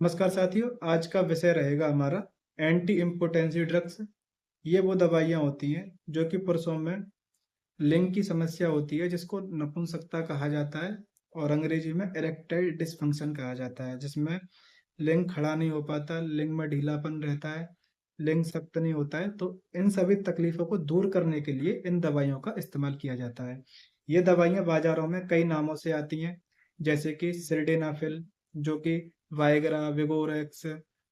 नमस्कार साथियों, आज का विषय रहेगा हमारा एंटी इम्पोटेंसी ड्रग्स। ये वो दवाइयाँ होती हैं जो कि पुरुषों में लिंग की समस्या होती है, जिसको नपुंसकता कहा जाता है और अंग्रेजी में इरेक्टाइल डिसफंक्शन कहा जाता है, जिसमें लिंग खड़ा नहीं हो पाता, लिंग में ढीलापन रहता है, लिंग सख्त नहीं होता है। तो इन सभी तकलीफों को दूर करने के लिए इन दवाइयों का इस्तेमाल किया जाता है। ये दवाइयाँ बाजारों में कई नामों से आती हैं, जैसे कि सिल्डेनाफिल, जो कि वायग्रा, विगोरेक्स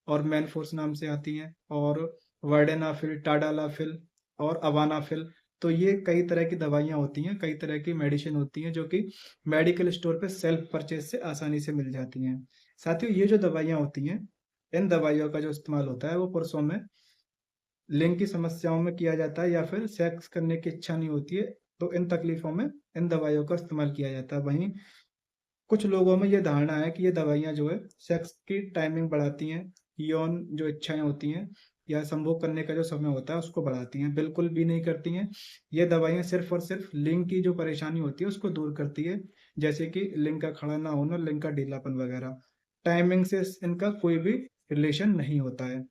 और मैनफोर्स नाम से आती हैं, और वर्डेनाफिल, टाडालाफिल और अवानाफिल। तो ये कई तरह की दवाइयाँ होती हैं, कई तरह की मेडिसिन होती हैं जो कि मेडिकल स्टोर पे सेल्फ परचेज से आसानी से मिल जाती हैं। साथियों, ये जो दवाइयाँ होती हैं, इन दवाइयों का जो इस्तेमाल होता है वो पुरुषों में लिंग की समस्याओं में किया जाता है, या फिर सेक्स करने की इच्छा नहीं होती है, तो इन तकलीफों में इन दवाइयों का इस्तेमाल किया जाता है। वहीं कुछ लोगों में ये धारणा है कि ये दवाइयाँ जो है सेक्स की टाइमिंग बढ़ाती हैं, यौन जो इच्छाएं होती हैं या संभोग करने का जो समय होता है उसको बढ़ाती हैं। बिल्कुल भी नहीं करती हैं। ये दवाइयाँ सिर्फ और सिर्फ लिंग की जो परेशानी होती है उसको दूर करती है, जैसे कि लिंग का खड़ा ना होना, लिंग का ढीलापन वगैरह। टाइमिंग से इनका कोई भी रिलेशन नहीं होता है।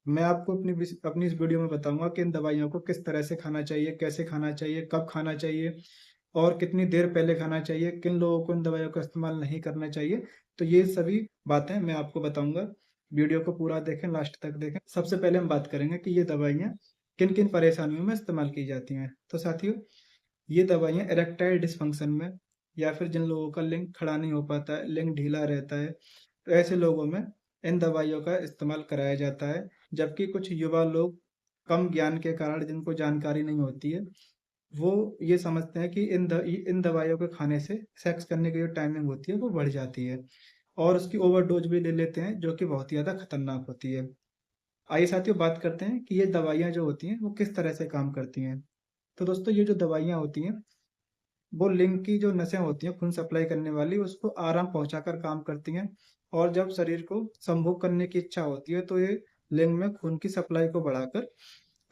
मैं आपको अपनी इस वीडियो में बताऊंगा कि इन दवाइयों को किस तरह से खाना चाहिए, कैसे खाना चाहिए, कब खाना चाहिए और कितनी देर पहले खाना चाहिए, किन लोगों को इन दवाइयों का इस्तेमाल नहीं करना चाहिए। तो ये सभी बातें मैं आपको बताऊंगा। वीडियो को पूरा देखें, लास्ट तक देखें। सबसे पहले हम बात करेंगे कि ये दवाइयाँ किन किन परेशानियों में इस्तेमाल की जाती हैं। तो साथियों, ये दवाइयाँ इरेक्टाइल डिसफंक्शन में, या फिर जिन लोगों का लिंग खड़ा नहीं हो पाता है, लिंग ढीला रहता है, तो ऐसे लोगों में इन दवाइयों का इस्तेमाल कराया जाता है। जबकि कुछ युवा लोग कम ज्ञान के कारण, जिनको जानकारी नहीं होती है, वो ये समझते हैं कि इन दवाइयों के खाने से सेक्स करने की जो टाइमिंग होती है वो बढ़ जाती है, और उसकी ओवरडोज भी ले लेते हैं, जो कि बहुत ही ज़्यादा खतरनाक होती है। आइए साथियों, बात करते हैं कि ये दवाइयाँ जो होती हैं वो किस तरह से काम करती हैं। तो दोस्तों, ये जो दवाइयाँ होती हैं वो लिंग की जो नसें होती हैं खून सप्लाई करने वाली, उसको आराम पहुंचाकर काम करती हैं। और जब शरीर को संभोग करने की इच्छा होती है तो ये लिंग में खून की सप्लाई को बढ़ाकर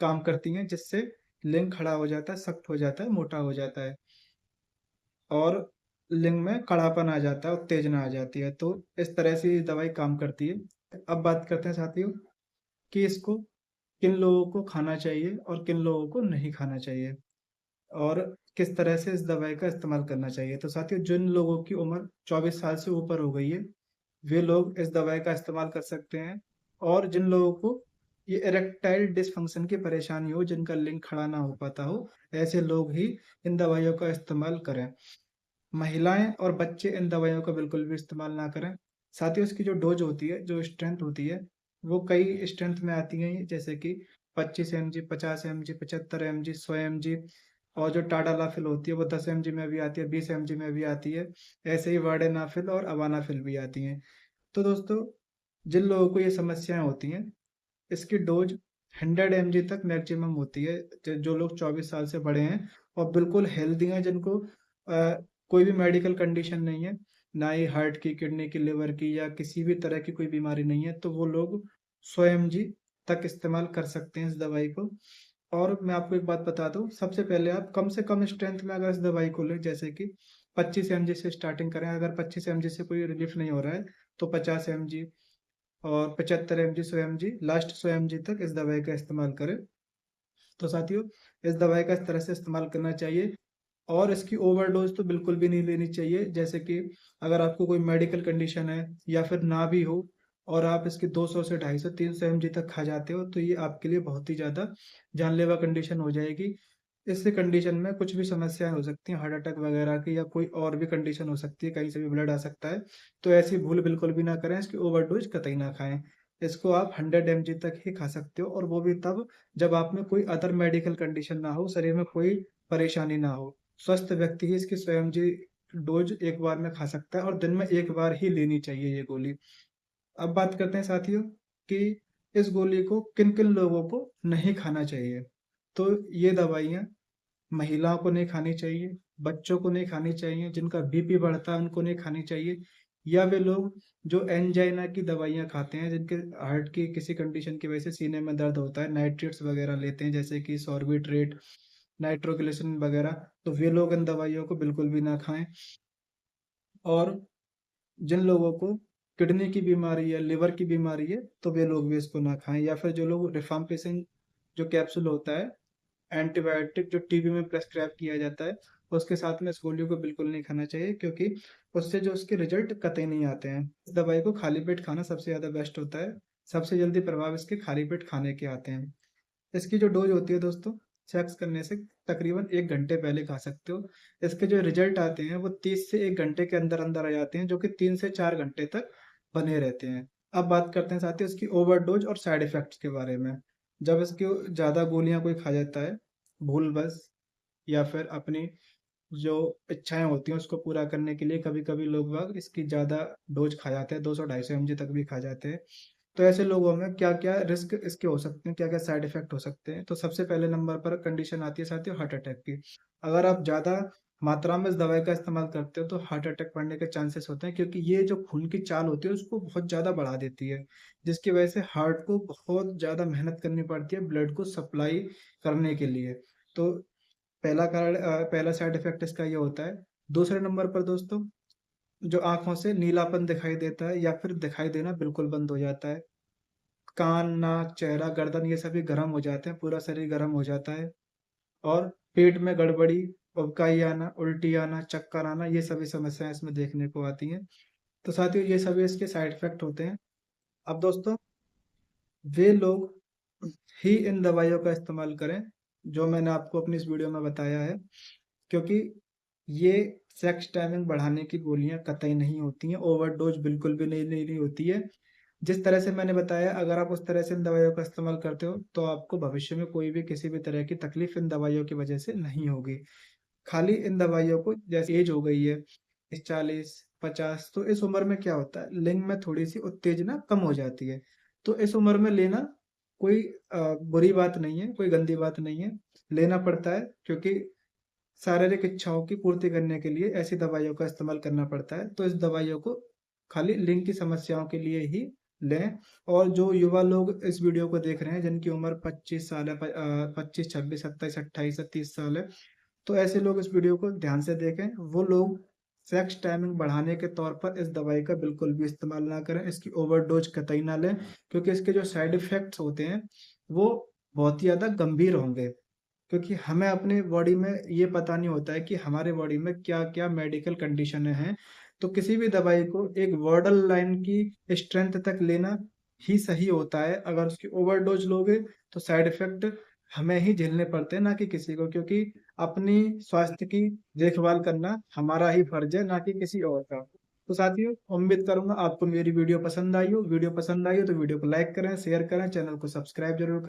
काम करती हैं, जिससे लिंग खड़ा हो जाता है, सख्त हो जाता है, मोटा हो जाता है, और लिंग में कड़ापन आ जाता है, उत्तेजना आ जाती है। तो इस तरह से ये दवाई काम करती है। अब बात करते हैं साथियों कि इसको किन लोगों को खाना चाहिए और किन लोगों को नहीं खाना चाहिए, और किस तरह से इस दवाई का इस्तेमाल करना चाहिए। तो साथियों, जिन लोगों की उम्र 24 साल से ऊपर हो गई है, वे लोग इस दवाई का इस्तेमाल कर सकते हैं। और जिन लोगों को ये इरेक्टाइल डिसफंक्शन की परेशानी हो, जिनका लिंग खड़ा ना हो पाता हो, ऐसे लोग ही इन दवाइयों का इस्तेमाल करें। महिलाएं और बच्चे इन दवाइयों का बिल्कुल भी इस्तेमाल ना करें। साथ ही उसकी जो डोज होती है, जो स्ट्रेंथ होती है, वो कई स्ट्रेंथ में आती है, जैसे कि 25 mg, 50 mg, 75 mg, 100 mg। और जो टाडालाफिल होती है वो 10 mg में भी आती है, 20 mg में भी आती है। ऐसे ही वार्डेनाफिल और अवानाफिल भी आती हैं। तो दोस्तों, जिन लोगों को ये समस्याएं होती हैं, इसकी डोज 100 mg तक मैक्सिमम होती है। जो लोग 24 साल से बड़े हैं और बिल्कुल हेल्दी हैं, जिनको कोई भी मेडिकल कंडीशन नहीं है, ना ही हार्ट की, किडनी की, लिवर की या किसी भी तरह की कोई बीमारी नहीं है, तो वो लोग 100 mg तक इस्तेमाल कर सकते हैं इस दवाई को। और मैं आपको एक बात बता दूं, सबसे पहले आप कम से कम स्ट्रेंथ में अगर इस दवाई को लें, जैसे कि 25 mg से स्टार्टिंग करें। अगर 25 mg से कोई रिलीफ नहीं हो रहा है तो 50 mg और 75 mg, 100 mg, लास्ट 100 mg तक इस दवाई का इस्तेमाल करें। तो साथियों, इस दवाई का इस तरह से इस्तेमाल करना चाहिए। और इसकी ओवरडोज तो बिल्कुल भी नहीं लेनी चाहिए। जैसे कि अगर आपको कोई मेडिकल कंडीशन है या फिर ना भी हो, और आप इसकी 200 से 250, 300 mg तक खा जाते हो, तो ये आपके लिए बहुत ही ज़्यादा जानलेवा कंडीशन हो जाएगी। इस कंडीशन में कुछ भी समस्याएं हो सकती हैं, हार्ट अटैक वगैरह की, या कोई और भी कंडीशन हो सकती है, कहीं से भी ब्लड आ सकता है। तो ऐसी भूल बिल्कुल भी ना करें, इसकी ओवरडोज कतई ना खाएं। इसको आप 100 mg तक ही खा सकते हो, और वो भी तब जब आप में कोई अदर मेडिकल कंडीशन ना हो, शरीर में कोई परेशानी ना हो। स्वस्थ व्यक्ति ही इसकी 100 mg डोज एक बार में खा सकता है, और दिन में एक बार ही लेनी चाहिए ये गोली। अब बात करते हैं साथियों कि इस गोली को किन किन लोगों को नहीं खाना चाहिए। तो ये दवाइयाँ महिलाओं को नहीं खानी चाहिए, बच्चों को नहीं खानी चाहिए, जिनका बीपी बढ़ता है उनको नहीं खानी चाहिए, या वे लोग जो एंजाइना की दवाइयाँ खाते हैं, जिनके हार्ट की किसी कंडीशन की वजह से सीने में दर्द होता है, नाइट्रेट्स वगैरह लेते हैं, जैसे कि सॉर्बिट्रेट, नाइट्रोग्लिसरीन वगैरह, तो वे लोग इन दवाइयों को बिल्कुल भी ना खाएं। और जिन लोगों को किडनी की बीमारी है, लिवर की बीमारी है, तो वे लोग भी इसको ना खाएं। या फिर जो लोग रिफाम्पिसिन जो कैप्सूल होता है, एंटीबायोटिक जो टीबी में प्रेस्क्राइब किया जाता है, उसके साथ में इस गोलियों को बिल्कुल नहीं खाना चाहिए, क्योंकि उससे जो उसके रिजल्ट कतई नहीं आते हैं। इस दवाई को खाली पेट खाना सबसे ज़्यादा बेस्ट होता है। सबसे जल्दी प्रभाव इसके खाली पेट खाने के आते हैं। इसकी जो डोज होती है दोस्तों, सेक्स करने से तकरीबन 1 घंटे पहले खा सकते हो। इसके जो रिजल्ट आते हैं वो 30 से 1 घंटे के अंदर अंदर आ जाते हैं, जो कि 3 से 4 घंटे तक बने रहते हैं। अब बात करते हैं साथियों इसकी ओवरडोज और साइड इफेक्ट्स के बारे में। जब इसकी ज़्यादा गोलियां कोई खा जाता है भूलवश, या फिर अपनी जो इच्छाएं होती हैं उसको पूरा करने के लिए, कभी कभी लोग बाग इसकी ज़्यादा डोज खा जाते हैं, 200-250 mg तक भी खा जाते हैं। तो ऐसे लोगों में क्या क्या रिस्क इसके हो सकते हैं, क्या क्या साइड इफेक्ट हो सकते हैं? तो सबसे पहले नंबर पर कंडीशन आती है साथियों हार्ट अटैक की। अगर आप ज़्यादा मात्रा में इस दवाई का इस्तेमाल करते हो तो हार्ट अटैक पड़ने के चांसेस होते हैं, क्योंकि ये जो खून की चाल होती है उसको बहुत ज़्यादा बढ़ा देती है, जिसकी वजह से हार्ट को बहुत ज़्यादा मेहनत करनी पड़ती है ब्लड को सप्लाई करने के लिए। तो पहला साइड इफेक्ट इसका ये होता है। दूसरे नंबर पर दोस्तों, जो आंखों से नीलापन दिखाई देता है या फिर दिखाई देना बिल्कुल बंद हो जाता है। कान, नाक, चेहरा, गर्दन ये सभी गर्म हो जाते हैं, पूरा शरीर गर्म हो जाता है। और पेट में गड़बड़ी, उबकाई आना, उल्टी आना, चक्कर आना, ये सभी समस्याएं इसमें देखने को आती हैं। तो साथियों ये सभी इसके साइड इफेक्ट होते हैं। अब दोस्तों, वे लोग ही इन दवाइयों का इस्तेमाल करें जो मैंने आपको अपनी इस वीडियो में बताया है, क्योंकि ये सेक्स टाइमिंग बढ़ाने की गोलियां कतई नहीं होती हैं, ओवरडोज बिल्कुल भी नहीं होती है। जिस तरह से मैंने बताया, अगर आप उस तरह से इन दवाइयों का इस्तेमाल करते हो तो आपको भविष्य में कोई भी किसी भी तरह की तकलीफ इन दवाइयों की वजह से नहीं होगी। खाली इन दवाइयों को, जैसे एज हो गई है इस 40-50, तो इस उम्र में क्या होता है, लिंग में थोड़ी सी उत्तेजना कम हो जाती है। तो इस उम्र में लेना कोई बुरी बात नहीं है, कोई गंदी बात नहीं है। लेना पड़ता है, क्योंकि शारीरिक इच्छाओं की पूर्ति करने के लिए ऐसी दवाइयों का इस्तेमाल करना पड़ता है। तो इस दवाइयों को खाली लिंग की समस्याओं के लिए ही लें। और जो युवा लोग इस वीडियो को देख रहे हैं जिनकी उम्र 25 साल है, 25, 26, 27, 28 या 30 साल है, तो ऐसे लोग इस वीडियो को ध्यान से देखें। वो लोग सेक्स टाइमिंग बढ़ाने के तौर पर इस दवाई का बिल्कुल भी इस्तेमाल ना करें, इसकी ओवरडोज कतई ना लें, क्योंकि इसके जो साइड इफेक्ट्स होते हैं वो बहुत ही ज़्यादा गंभीर होंगे। क्योंकि हमें अपने बॉडी में ये पता नहीं होता है कि हमारे बॉडी में क्या क्या मेडिकल कंडीशन हैं। तो किसी भी दवाई को एक बॉर्डर लाइन की स्ट्रेंथ तक लेना ही सही होता है। अगर उसकी ओवरडोज लोगे तो साइड इफेक्ट हमें ही झेलने पड़ते हैं, ना कि किसी को, क्योंकि अपनी स्वास्थ्य की देखभाल करना हमारा ही फर्ज है, ना कि किसी और का। तो साथियों, उम्मीद करूंगा आपको मेरी वीडियो पसंद आई हो। वीडियो पसंद आई हो तो वीडियो को लाइक करें, शेयर करें, चैनल को सब्सक्राइब जरूर करें।